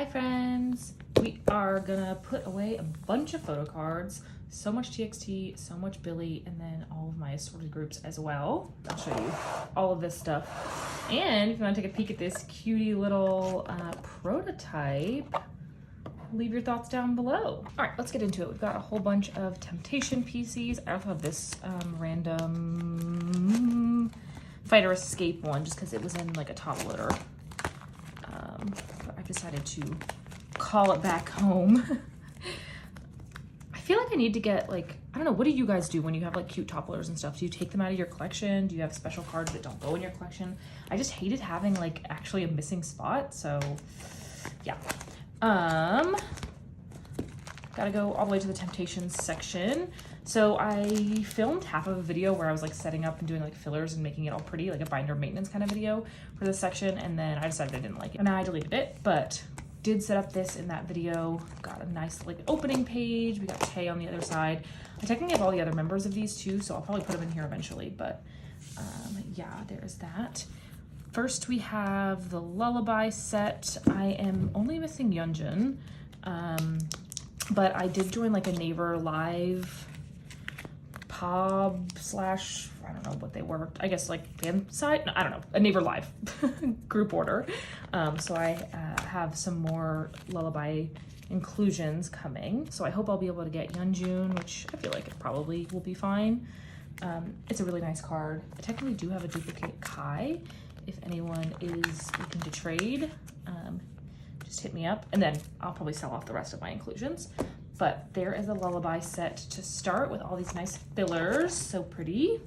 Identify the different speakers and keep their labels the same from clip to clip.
Speaker 1: Hi friends! We are gonna put away a bunch of photo cards, so much TXT, so much Billie, and then all of my assorted groups as well. I'll show you all of this stuff. And if you wanna take a peek at this cutie little prototype, leave your thoughts down below. All right, let's get into it. We've got a whole bunch of Temptation PCs. I also have this random Fighter Escape one just because it was in like a top loader. But I decided to call it back home. I feel like I need to get like, I don't know, what do you guys do when you have like cute top loaders and stuff? Do you take them out of your collection? Do you have special cards that don't go in your collection? I just hated having like actually a missing spot, so yeah. Gotta go all the way to the Temptations section. So I filmed half of a video where I was like setting up and doing like fillers and making it all pretty, like a binder maintenance kind of video for this section, and then I decided I didn't like it and I deleted it, but did set up this in that video. Got a nice like opening page. We got Tay on the other side. I technically have all the other members of these too, so I'll probably put them in here eventually, but yeah, there's that. First we have the Lullaby set. I am only missing Yunjin, but I did join like a Naver Live pub slash, I don't know what they were, I guess like fan site, no, I don't know, a Naver Live group order. So I have some more Lullaby inclusions coming. So I hope I'll be able to get Yeonjun, which I feel like it probably will be fine. It's a really nice card. I technically do have a duplicate Kai. If anyone is looking to trade, just hit me up, and then I'll probably sell off the rest of my inclusions. But there is a Lullaby set to start with all these nice fillers, so pretty.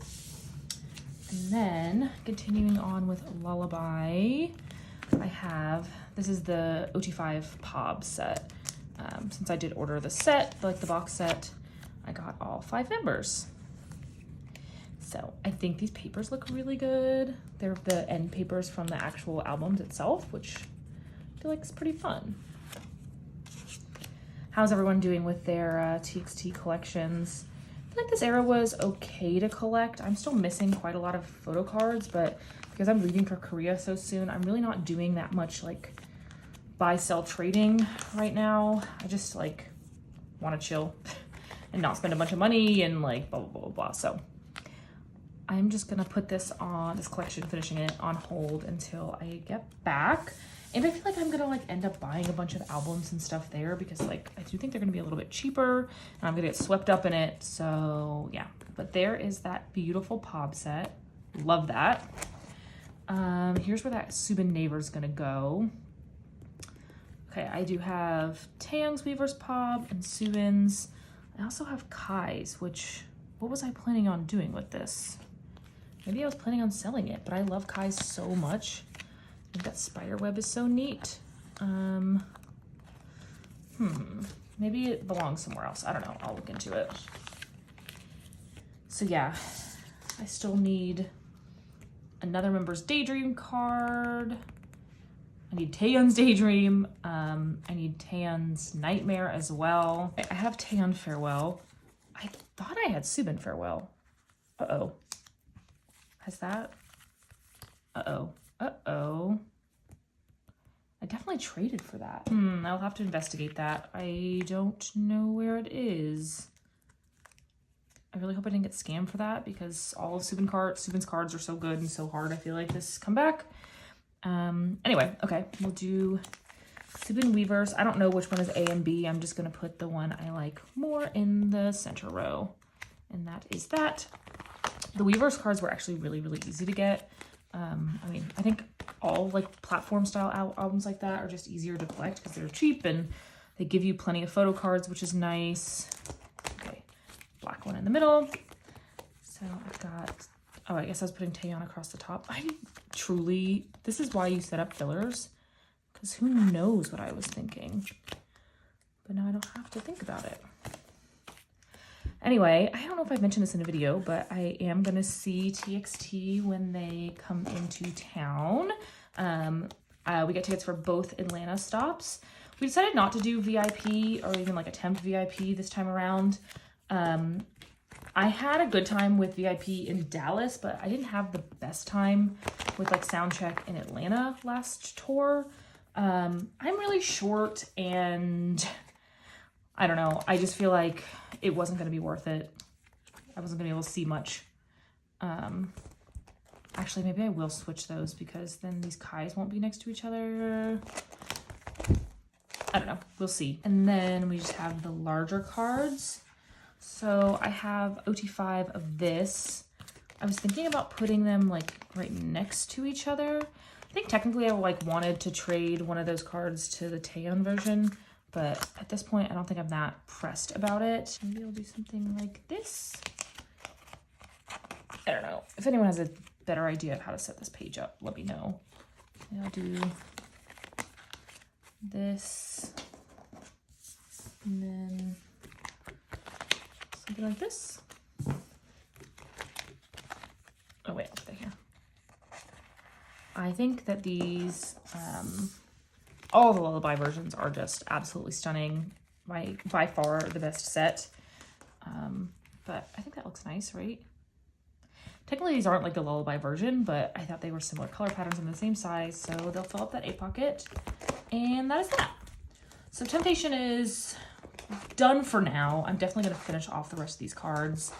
Speaker 1: And then continuing on with Lullaby, I have, this is the OT5 POB set. Since I did order the set, like the box set, I got all 5 members. So I think these papers look really good. They're the end papers from the actual albums itself, which I feel like is pretty fun. How's everyone doing with their TXT collections? I feel like this era was okay to collect. I'm still missing quite a lot of photo cards, but because I'm leaving for Korea so soon, I'm really not doing that much like buy, sell trading right now. I just like want to chill and not spend a bunch of money and like blah, blah, blah, blah. So I'm just gonna put this on, this collection, finishing it on hold until I get back. And I feel like I'm gonna like end up buying a bunch of albums and stuff there because like I do think they're gonna be a little bit cheaper and I'm gonna get swept up in it. So yeah, but there is that beautiful POB set. Love that. Here's where that Subin Naver's gonna go. Okay, I do have Taeyang's Weaver's POB and Subin's. I also have Kai's, which, what was I planning on doing with this? Maybe I was planning on selling it, but I love Kai's so much. I think that spider web is so neat. Maybe it belongs somewhere else. I don't know, I'll look into it. So yeah, I still need another member's Daydream card. I need Taeyeon's Daydream. I need Taeyeon's Nightmare as well. I have Taeyeon Farewell. I thought I had Subin Farewell. Uh-oh. Has that? Uh-oh. Uh-oh. I definitely traded for that. I'll have to investigate that. I don't know where it is. I really hope I didn't get scammed for that because all of Subin's cards are so good and so hard. I feel like this comeback. Anyway, okay, we'll do Subin Weavers. I don't know which one is A and B. I'm just gonna put the one I like more in the center row. And that is that. The Weavers cards were actually really, really easy to get. I mean, I think all like platform style albums like that are just easier to collect because they're cheap and they give you plenty of photo cards, which is nice. Okay, black one in the middle. So I've got, oh, I guess I was putting Taeyeon across the top. I truly, this is why you set up fillers, because who knows what I was thinking. But now I don't have to think about it. Anyway, I don't know if I've mentioned this in a video, but I am going to see TXT when they come into town. We get tickets for both Atlanta stops. We decided not to do VIP or even like attempt VIP this time around. I had a good time with VIP in Dallas, but I didn't have the best time with like soundcheck in Atlanta last tour. I'm really short and I don't know. I just feel like it wasn't going to be worth it. I wasn't going to be able to see much. Actually, maybe I will switch those because then these Kais won't be next to each other. I don't know. We'll see. And then we just have the larger cards. So I have OT5 of this. I was thinking about putting them like right next to each other. I think technically I like wanted to trade one of those cards to the Taeyeon version, but at this point I don't think I'm that pressed about it. Maybe I'll do something like this. I don't know. If anyone has a better idea of how to set this page up, let me know. Maybe I'll do this and then something like this. Oh wait, I'll put that here. I think that these, all the Lullaby versions are just absolutely stunning. By far the best set. But I think that looks nice, right? Technically these aren't like the Lullaby version, but I thought they were similar color patterns and the same size, so they'll fill up that A pocket. And that is that. So Temptation is done for now. I'm definitely gonna finish off the rest of these cards.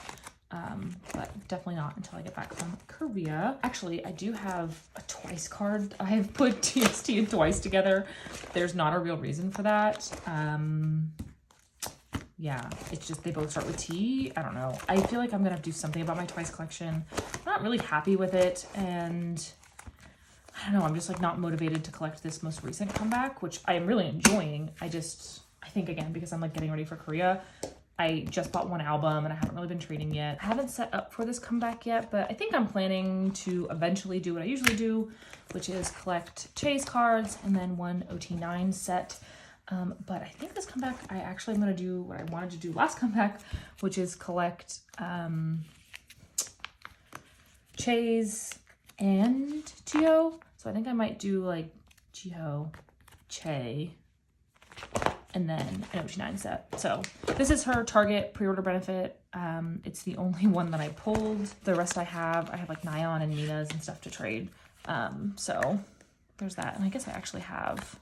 Speaker 1: But definitely not until I get back from Korea. Actually, I do have a Twice card. I have put TST and Twice together. There's not a real reason for that. Yeah, it's just they both start with T. I don't know. I feel like I'm gonna have to do something about my Twice collection. I'm not really happy with it, and I don't know, I'm just like not motivated to collect this most recent comeback, which I am really enjoying. I think again, because I'm like getting ready for Korea, I just bought one album and I haven't really been trading yet. I haven't set up for this comeback yet, but I think I'm planning to eventually do what I usually do, which is collect Chase cards and then one OT9 set. But I think this comeback, I actually am going to do what I wanted to do last comeback, which is collect Chase and Jiho. So I think I might do like Jiho, Che, and then an OT9 set. So this is her Target pre-order benefit. It's the only one that I pulled. The rest I have like Nyan and Mina's and stuff to trade. So there's that. And I guess I actually have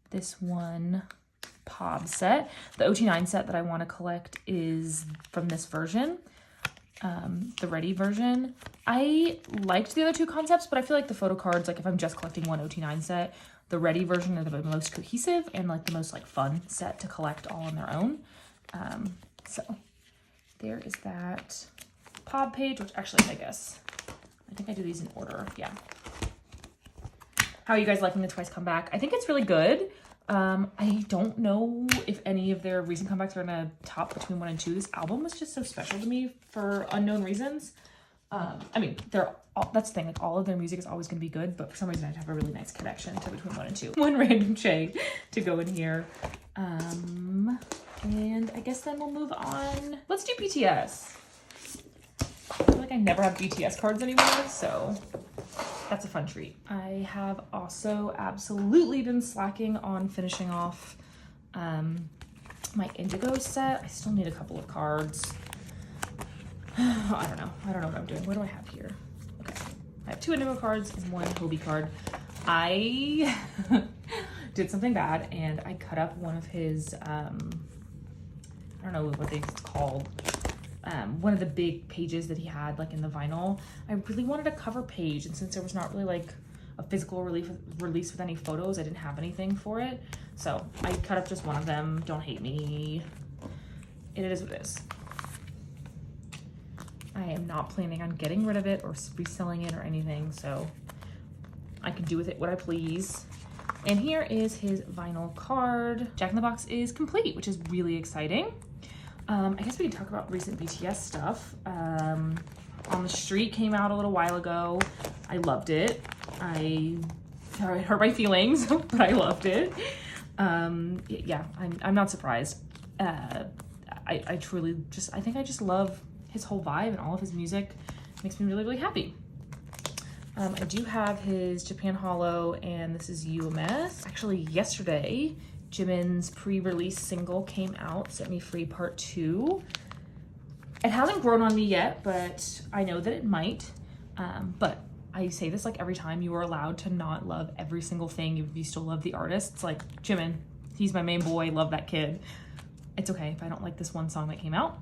Speaker 1: this one POB set. The OT9 set that I want to collect is from this version, the Ready version. I liked the other two concepts, but I feel like the photo cards, like if I'm just collecting one OT9 set, the Ready version are the most cohesive and like the most like fun set to collect all on their own. So there is that POB page, which actually I think I do these in order. Yeah. How are you guys liking the Twice comeback? I think it's really good. I don't know if any of their recent comebacks are gonna top between 1 and 2. This album was just so special to me for unknown reasons. I mean, that's the thing, like all of their music is always gonna be good, but for some reason I have a really nice connection to between 1 and 2. One random Che to go in here. And I guess then we'll move on. Let's do BTS. I feel like I never have BTS cards anymore, so that's a fun treat. I have also absolutely been slacking on finishing off my Indigo set. I still need a couple of cards. I don't know what I'm doing. What do I have here? Okay, I have 2 Indigo cards and 1 Hobie card. I did something bad and I cut up one of his, I don't know what it's called. One of the big pages that he had like in the vinyl. I really wanted a cover page, and since there was not really like a physical release with any photos, I didn't have anything for it. So I cut up just one of them. Don't hate me. It is what it is. I am not planning on getting rid of it or reselling it or anything, so I can do with it what I please. And here is his vinyl card. Jack in the Box is complete, which is really exciting. I guess we can talk about recent BTS stuff. On the Street came out a little while ago. I loved it. I hurt my feelings, but I loved it. Yeah, I'm not surprised. I truly I think I just love his whole vibe, and all of his music makes me really, really happy. I do have his Japan Holo, and this is UMS. Actually, yesterday, Jimin's pre-release single came out, Set Me Free Part 2. It hasn't grown on me yet, but I know that it might. But I say this like every time, you are allowed to not love every single thing if you still love the artists. Like Jimin, he's my main boy, love that kid. It's okay if I don't like this one song that came out.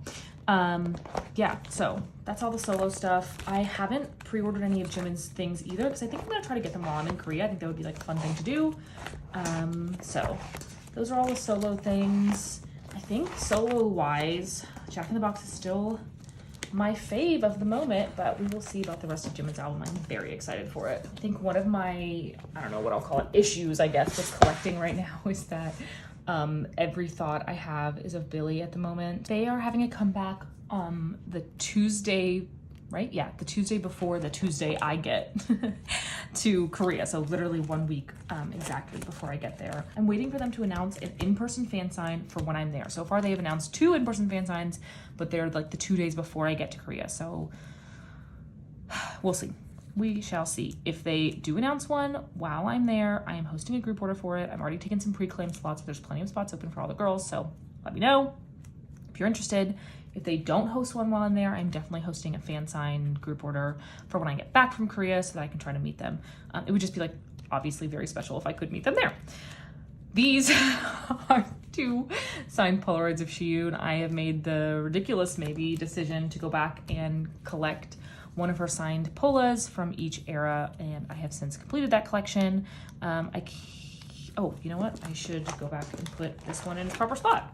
Speaker 1: Yeah, so that's all the solo stuff. I haven't pre-ordered any of Jimin's things either because I think I'm gonna try to get them while I'm in Korea. I think that would be like a fun thing to do. So those are all the solo things. I think solo wise, Jack in the Box is still my fave of the moment, but we will see about the rest of Jimin's album. I'm very excited for it. I think one of my, I don't know what I'll call it, issues, I guess, with collecting right now is that every thought I have is of billlie at the moment. They are having a comeback the Tuesday, right? Yeah, the Tuesday before the Tuesday I get to Korea. So literally 1 week exactly before I get there. I'm waiting for them to announce an in-person fan sign for when I'm there. So far they have announced 2 in-person fan signs, but they're like the 2 days before I get to Korea. So we'll see. We shall see. If they do announce one while I'm there, I am hosting a group order for it. I'm already taking some pre-claim slots. There's plenty of spots open for all the girls, so let me know if you're interested. If they don't host one while I'm there, I'm definitely hosting a fan sign group order for when I get back from Korea so that I can try to meet them. It would just be like obviously very special if I could meet them there. These are 2 signed Polaroids of Shiyun. I have made the ridiculous maybe decision to go back and collect one of her signed polas from each era, and I have since completed that collection. Oh, you know what? I should go back and put this one in its proper spot.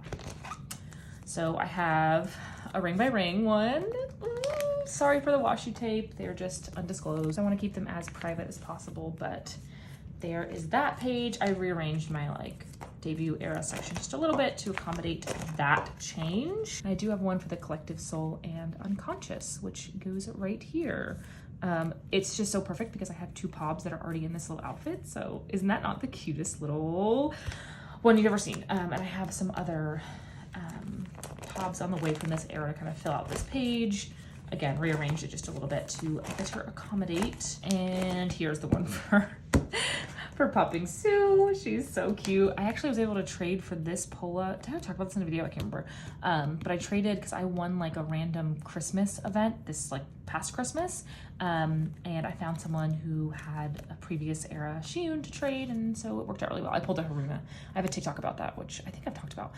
Speaker 1: So I have a ring by ring one. Sorry for the washi tape. They're just undisclosed. I want to keep them as private as possible, but there is that page. I rearranged my like debut era section just a little bit to accommodate that change. I do have one for the Collective Soul and Unconscious, which goes right here. It's just so perfect because I have 2 pobs that are already in this little outfit. So isn't that not the cutest little one you've ever seen? And I have some other pobs on the way from this era to kind of fill out this page. Again, rearranged it just a little bit to better accommodate. And here's the one for Popping Sue. She's so cute. I actually was able to trade for this Pola. Did I talk about this in a video? I can't remember. But I traded because I won like a random Christmas event, this like past Christmas. And I found someone who had a previous era Shiyun to trade, and so it worked out really well. I pulled a Haruna. I have a TikTok about that, which I think I've talked about.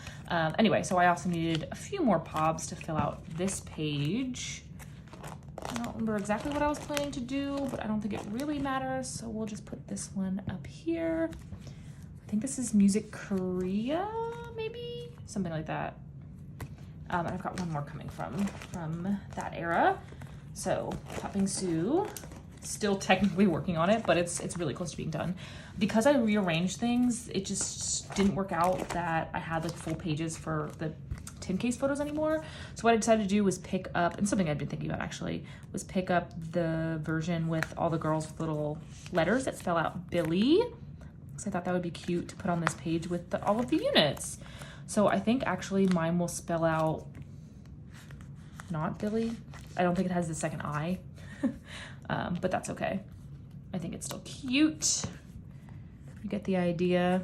Speaker 1: Anyway, so I also needed a few more pobs to fill out this page. I don't remember exactly what I was planning to do, but I don't think it really matters. So we'll just put this one up here. I think this is Music Korea, maybe? Something like that. And I've got one more coming from that era. So Popping Sue, still technically working on it, but it's really close to being done. Because I rearranged things, it just didn't work out that I had like full pages for the tin case photos anymore. So what I decided to do was pick up, and something I'd been thinking about actually, was pick up the version with all the girls with little letters that spell out billlie. So I thought that would be cute to put on this page with all of the units. So I think actually mine will spell out not billlie. I don't think it has the second I, but that's okay. I think it's still cute. You get the idea.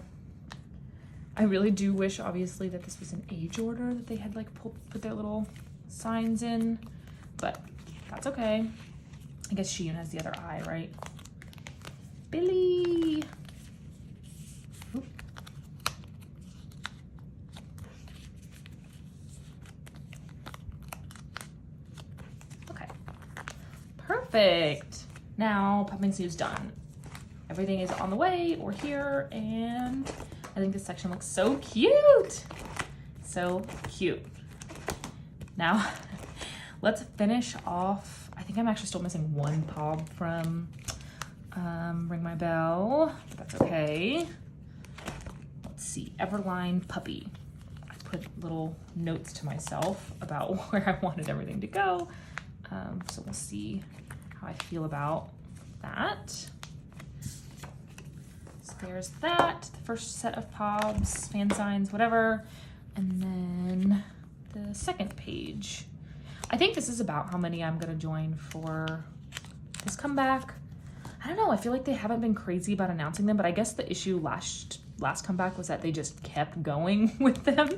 Speaker 1: I really do wish, obviously, that this was an age order, that they had like put their little signs in, but that's okay. I guess Shiyun has the other eye, right? Billlie. Oop. Okay, perfect. Now Popping Sue's done. Everything is on the way or here, and I think this section looks so cute. So cute. Now, let's finish off. I think I'm actually still missing one pob from Ring My Bell, but that's okay. Let's see, Everline Puppy. I put little notes to myself about where I wanted everything to go. So we'll see how I feel about that. There's that, the first set of pobs, fan signs, whatever. And then the second page. I think this is about how many I'm gonna join for this comeback. I don't know, I feel like they haven't been crazy about announcing them, but I guess the issue last comeback was that they just kept going with them.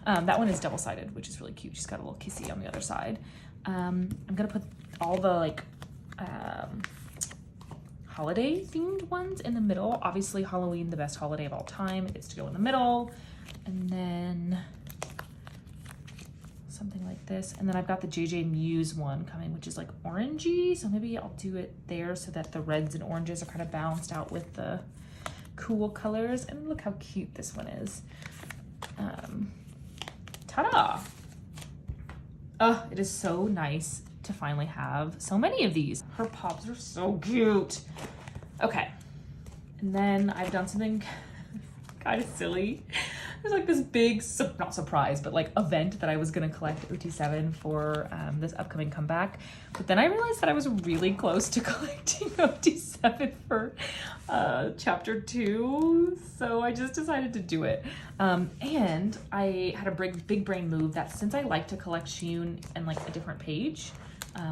Speaker 1: That one is double-sided, which is really cute. She's got a little kissy on the other side. I'm gonna put all the like holiday themed ones in the middle. Obviously Halloween, the best holiday of all time, it gets to go in the middle. And then something like this. And then I've got the JJ Muse one coming, which is like orangey. So maybe I'll do it there so that the reds and oranges are kind of balanced out with the cool colors. And look how cute this one is. Ta-da! Oh, it is so nice to finally have so many of these. Her pops are so cute. Okay, and then I've done something kind of silly. There's like this big, not surprise, but like event that I was gonna collect OT7 for this upcoming comeback. But then I realized that I was really close to collecting OT7 for chapter 2. So I just decided to do it. And I had a big brain move that since I like to collect Shiyun and like a different page,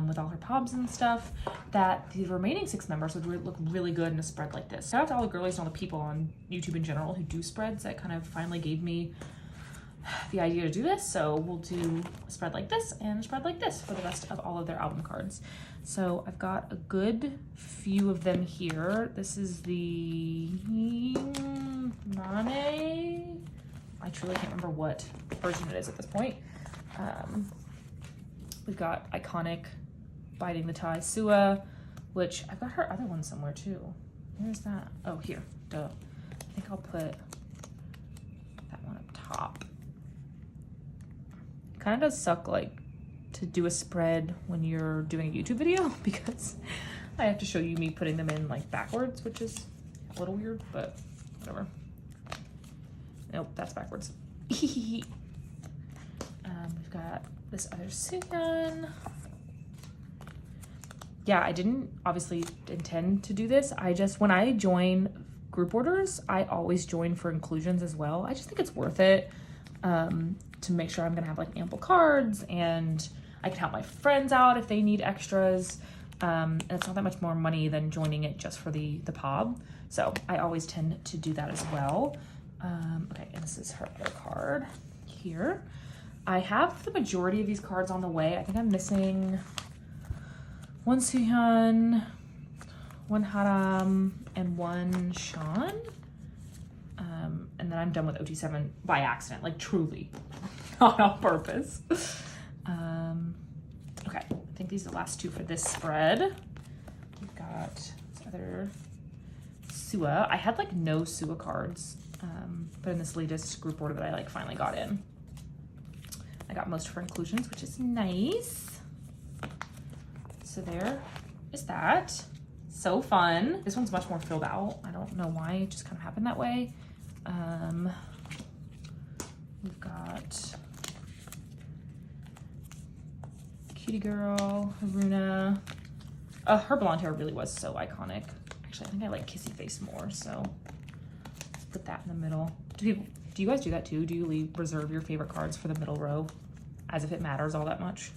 Speaker 1: with all her pobs and stuff, that the remaining 6 members would look really good in a spread like this. Shout out to all the girlies and all the people on YouTube in general who do spreads. That kind of finally gave me the idea to do this. So we'll do a spread like this and a spread like this for the rest of all of their album cards. So I've got a good few of them here. This is the Nane. I truly can't remember what version it is at this point. We've got iconic Biting the Tie Sua, which I've got her other one somewhere too. Where's that? Oh, here, duh. I think I'll put that one up top. It kind of does suck like to do a spread when you're doing a YouTube video because I have to show you me putting them in like backwards, which is a little weird, but whatever. Nope, that's backwards. We've got this other Suyeon. Yeah, I didn't obviously intend to do this. I just, when I join group orders, I always join for inclusions as well. I just think it's worth it to make sure I'm gonna have like ample cards and I can help my friends out if they need extras. And it's not that much more money than joining it just for the POB. So I always tend to do that as well. Okay, and this is her other card here. I have the majority of these cards on the way. I think I'm missing one Suyeon, one Haram, and one Sean. And then I'm done with OT7 by accident, like truly, not on purpose. Okay, I think these are the last 2 for this spread. We've got this other Sua. I had like no Sua cards, but in this latest group order that I like finally got in, I got most of her inclusions, which is nice. So there is that. So fun. This one's much more filled out. I don't know why, it just kind of happened that way. We've got Cutie Girl, Haruna. Her blonde hair really was so iconic. Actually, I think I like Kissy Face more, so let's put that in the middle. Do you guys do that too? Do you reserve your favorite cards for the middle row as if it matters all that much?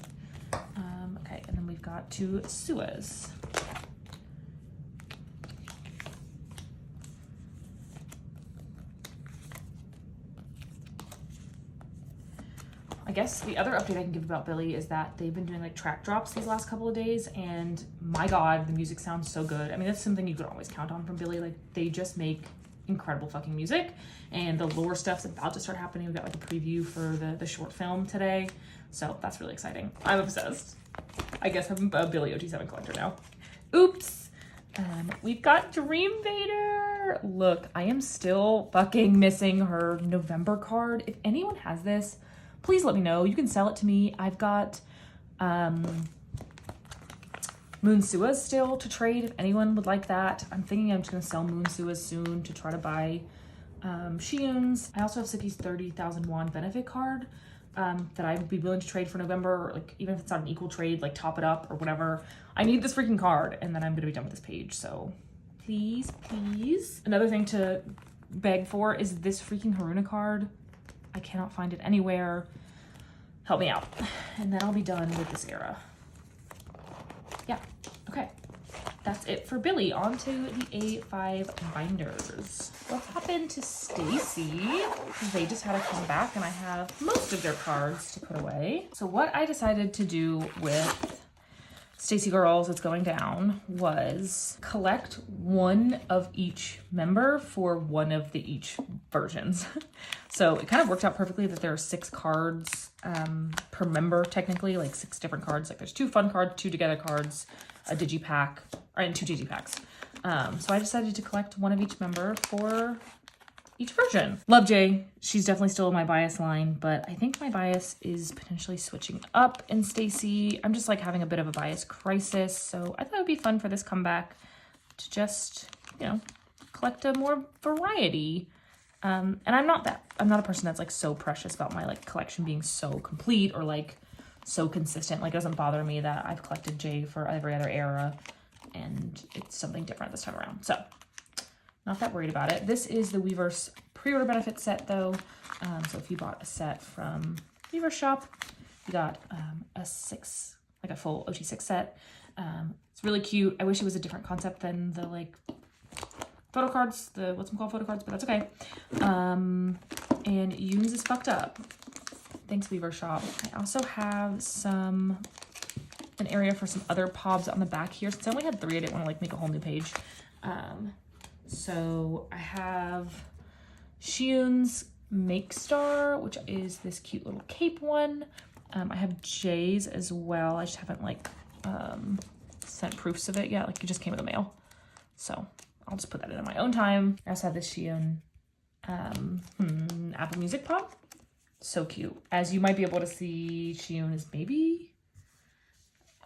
Speaker 1: Okay, and then we've got 2 Suas. I guess the other update I can give about billlie is that they've been doing like track drops these last couple of days, and my God, the music sounds so good. I mean, that's something you could always count on from billlie. Like, they just make incredible fucking music, and the lore stuff's about to start happening. We got like a preview for the short film today, so that's really exciting. I'm obsessed. I guess I'm a billlie OT7 collector now. Oops. We've got Dream Vader. Look, I am still fucking missing her November card. If anyone has this, please let me know. You can sell it to me. I've got Moon Suas still to trade if anyone would like that. I'm thinking I'm just gonna sell Moon Suas soon to try to buy Shiyun's. I also have Suki's 30,000 won benefit card that I would be willing to trade for November, or like even if it's not an equal trade, like top it up or whatever. I need this freaking card, and then I'm gonna be done with this page, so please, please. Another thing to beg for is this freaking Haruna card. I cannot find it anywhere. Help me out. And then I'll be done with this era. Yeah, okay. That's it for billlie. On to the A5 binders. What happened to Stacy? They just had to come back, and I have most of their cards to put away. So what I decided to do with Stacey Girls, it's going down, was collect one of each member for one of the each versions. So it kind of worked out perfectly that there are 6 cards per member, technically, like 6 different cards. Like there's 2 fun cards, 2 together cards, a digipack, and 2 digipacks. So I decided to collect one of each member for each version. Love Jay. She's definitely still in my bias line, but I think my bias is potentially switching up in Stacey. I'm just like having a bit of a bias crisis. So I thought it would be fun for this comeback to just, you know, collect a more variety. And I'm not a person that's like so precious about my like collection being so complete or like so consistent. Like it doesn't bother me that I've collected Jay for every other era and it's something different this time around. So not that worried about it. This is the Weverse pre-order benefit set though. So if you bought a set from Weverse shop, you got a full OG6 set. It's really cute. I wish it was a different concept than the like photo cards, what's them called, photo cards, but that's okay. And Yoons is fucked up. Thanks Weverse shop. I also have an area for some other pobs on the back here. Since I only had 3, I didn't want to like make a whole new page. So I have Shiyun's Make Star, which is this cute little cape one. I have Jay's as well. I just haven't like sent proofs of it yet. Like it just came in the mail. So I'll just put that in on my own time. I also have this Shiyun Apple Music pop. So cute. As you might be able to see, Shiyun is maybe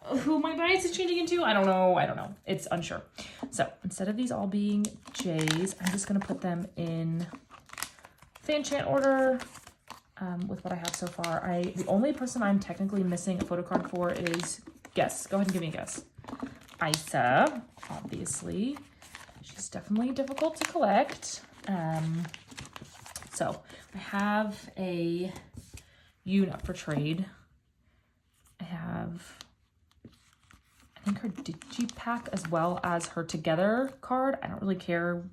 Speaker 1: who my bias is changing into. I don't know. It's unsure. So instead of these all being J's, I'm just going to put them in fan chant order with what I have so far. The only person I'm technically missing a photo card for is, guess. Go ahead and give me a guess. Isa, obviously. She's definitely difficult to collect. So I have a Yoon up for trade. I have, I think, her digipack as well as her together card. I don't really care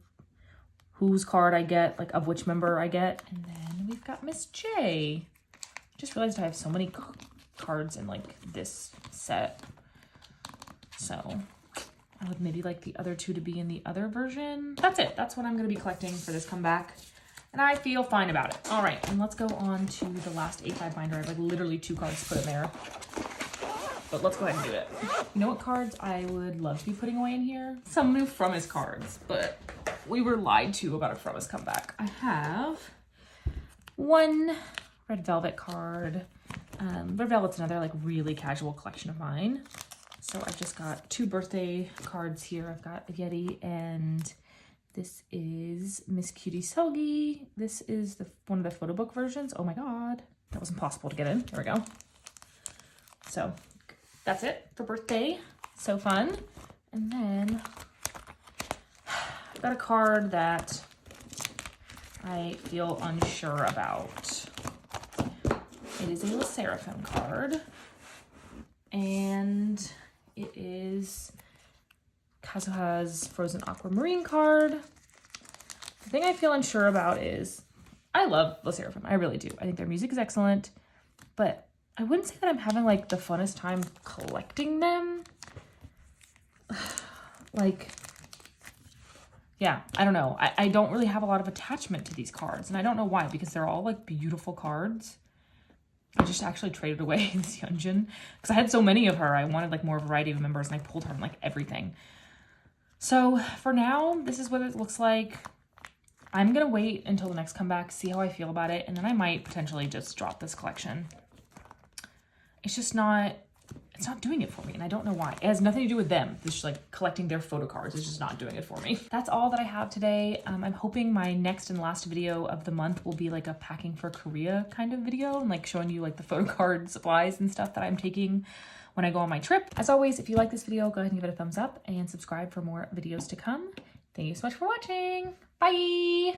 Speaker 1: whose card I get, like of which member I get. And then we've got Miss J. Just realized I have so many cards in like this set. So I would maybe like the other 2 to be in the other version. That's it. That's what I'm going to be collecting for this comeback. And I feel fine about it. All right, and let's go on to the last A5 binder. I have like literally 2 cards to put in there. But let's go ahead and do it. You know what cards I would love to be putting away in here? Some new From His cards, but we were lied to about a From His comeback. I have 1 Red Velvet card. Red Velvet's another like really casual collection of mine. So I've just got 2 birthday cards here. I've got a Yeti, and this is Miss Cutie Selgi. This is one of the photo book versions. Oh my God, that was impossible to get in. There we go. So that's it for birthday. So fun. And then I've got a card that I feel unsure about. It is a Le Seraphim card. And it is Kazuha's Frozen Aquamarine card. The thing I feel unsure about is I love Le Seraphim. I really do. I think their music is excellent, but I wouldn't say that I'm having like the funnest time collecting them. Like, yeah, I don't know. I don't really have a lot of attachment to these cards, and I don't know why, because they're all like beautiful cards. I just actually traded away this Hyunjin because I had so many of her. I wanted like more variety of members, and I pulled her in like everything. So for now, this is what it looks like. I'm going to wait until the next comeback, see how I feel about it, and then I might potentially just drop this collection. It's just not, it's not doing it for me, and I don't know why. It has nothing to do with them. It's just like collecting their photo cards is just not doing it for me. That's all that I have today. I'm hoping my next and last video of the month will be like a packing for Korea kind of video, and like showing you like the photo card supplies and stuff that I'm taking when I go on my trip. As always, if you like this video, go ahead and give it a thumbs up and subscribe for more videos to come. Thank you so much for watching. Bye!